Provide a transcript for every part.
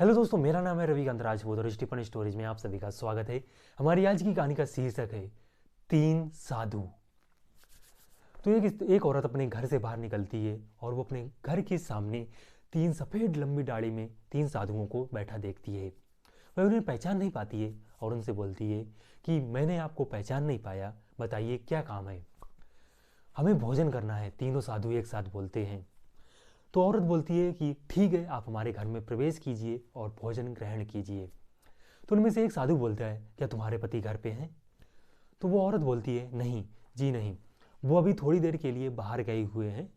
Hello दोस्तों, मेरा नाम है रवि कांतराज और स्टीफन स्टोरीज में आप सभी का स्वागत है। हमारी आज की कहानी का शीर्षक है तीन साधु। तो एक औरत अपने घर से बाहर निकलती है और वो अपने घर के सामने तीन सफ़ेद लंबी दाढ़ी में तीन साधुओं को बैठा देखती है। वह उन्हें पहचान नहीं पाती है और उनसे बोलती है कि मैंने आपको पहचान नहीं पाया, बताइए क्या काम है। हमें भोजन करना है, तीनों साधु एक साथ बोलते हैं। तो औरत बोलती है कि ठीक है, आप हमारे घर में प्रवेश कीजिए और भोजन ग्रहण कीजिए। तो उनमें से एक साधु बोलता है, क्या तुम्हारे पति घर पे हैं? तो वो औरत बोलती है, नहीं जी नहीं, वो अभी थोड़ी देर के लिए बाहर गए हुए हैं।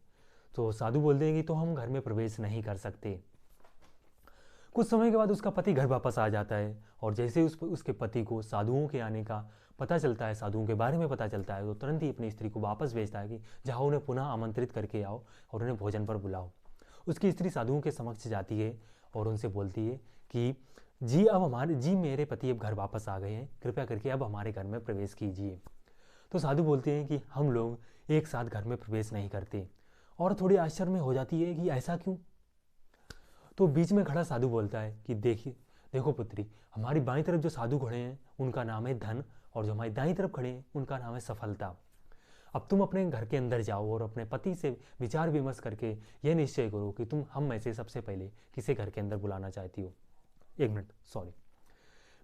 तो साधु बोलते हैं कि तो हम घर में प्रवेश नहीं कर सकते। कुछ समय के बाद उसका पति घर वापस आ जाता है और जैसे उसके पति को साधुओं के आने का पता चलता है, साधुओं के बारे में पता चलता है, तो तुरंत ही अपनी स्त्री को वापस भेजता है कि जाओ उन्हें पुनः आमंत्रित करके आओ और उन्हें भोजन पर बुलाओ। उसकी स्त्री साधुओं के समक्ष जाती है और उनसे बोलती है कि जी मेरे पति अब घर वापस आ गए हैं, कृपया करके अब हमारे घर में प्रवेश कीजिए। तो साधु बोलते हैं कि हम लोग एक साथ घर में प्रवेश नहीं करते। और थोड़ी आश्चर्य में हो जाती है कि ऐसा क्यों। तो बीच में खड़ा साधु बोलता है कि देखो पुत्री, हमारी बाईं तरफ जो साधु खड़े हैं उनका नाम है धन, और जो हमारी दाईं तरफ खड़े हैं उनका नाम है सफलता। अब तुम अपने घर के अंदर जाओ और अपने पति से विचार विमर्श करके यह निश्चय करो कि तुम हम में से सबसे पहले किसे घर के अंदर बुलाना चाहती हो। एक मिनट, सॉरी।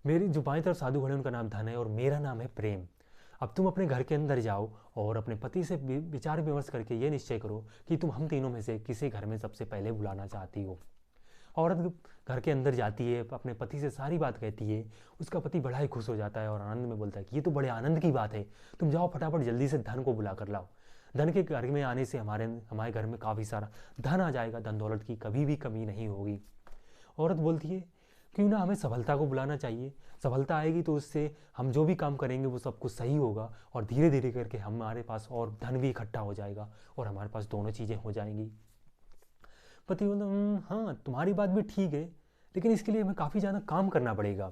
मेरी जो बाईं तरफ साधु खड़े हैं उनका नाम धन है और मेरा नाम है प्रेम। अब तुम अपने घर के अंदर जाओ और अपने पति से विचार विमर्श करके यह निश्चय करो कि तुम हम तीनों में से किसे घर में सबसे पहले बुलाना चाहती हो। औरत घर के अंदर जाती है, अपने पति से सारी बात कहती है। उसका पति बड़ा ही खुश हो जाता है और आनंद में बोलता है कि ये तो बड़े आनंद की बात है, तुम जाओ फटाफट जल्दी से धन को बुला कर लाओ। धन के घर में आने से हमारे हमारे घर में काफ़ी सारा धन आ जाएगा, धन दौलत की कभी भी कमी नहीं होगी। औरत बोलती है क्यों ना हमें सफलता को बुलाना चाहिए, सफलता आएगी तो उससे हम जो भी काम करेंगे वो सब कुछ सही होगा और धीरे धीरे करके हमारे पास और धन भी इकट्ठा हो जाएगा और हमारे पास दोनों चीज़ें हो जाएंगी। पति बोलता, हाँ तुम्हारी बात भी ठीक है, लेकिन इसके लिए हमें काफ़ी ज़्यादा काम करना पड़ेगा।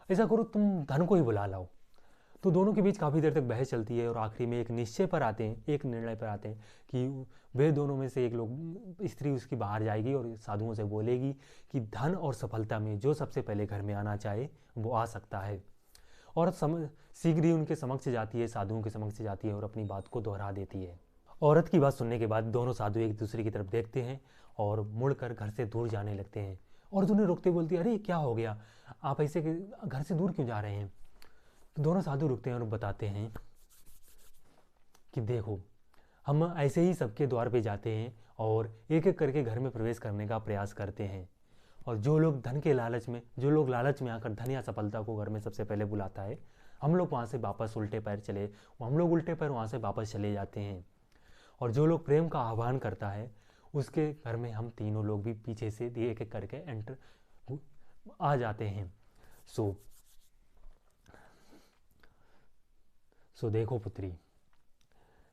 ऐसा करो तुम धन को ही बुला लाओ। तो दोनों के बीच काफ़ी देर तक बहस चलती है और आखिरी में एक निश्चय पर आते हैं, एक निर्णय पर आते हैं कि वे दोनों में से एक लोग, स्त्री उसकी बाहर जाएगी और साधुओं से बोलेगी कि धन और सफलता में जो सबसे पहले घर में आना चाहे वो आ सकता है। औरत शीघ्र ही उनके समक्ष जाती है, साधुओं के समक्ष जाती है और अपनी बात को दोहरा देती है। औरत की बात सुनने के बाद दोनों साधु एक दूसरे की तरफ देखते हैं और मुड़कर घर से दूर जाने लगते हैं। औरत उन्हें रोकते बोलती है, अरे क्या हो गया, आप ऐसे घर से दूर क्यों जा रहे हैं? तो दोनों साधु रुकते हैं और बताते हैं कि देखो, हम ऐसे ही सबके द्वार पे जाते हैं और एक एक करके घर में प्रवेश करने का प्रयास करते हैं, और जो लोग लालच में आकर धन या सफलता को घर में सबसे पहले बुलाता है, हम लोग वहाँ से वापस उल्टे पैर वहाँ से वापस चले जाते हैं। और जो लोग प्रेम का आह्वान करता है उसके घर में हम तीनों लोग भी पीछे से एक एक करके एंटर आ जाते हैं। सो देखो पुत्री,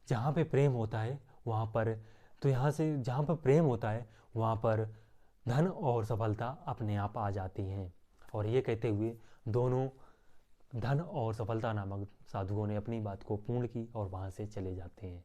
जहाँ पे प्रेम होता है वहाँ पर, तो यहाँ से जहाँ पर प्रेम होता है वहाँ पर धन और सफलता अपने आप आ जाती हैं। और ये कहते हुए दोनों धन और सफलता नामक साधुओं ने अपनी बात को पूर्ण की और वहाँ से चले जाते हैं।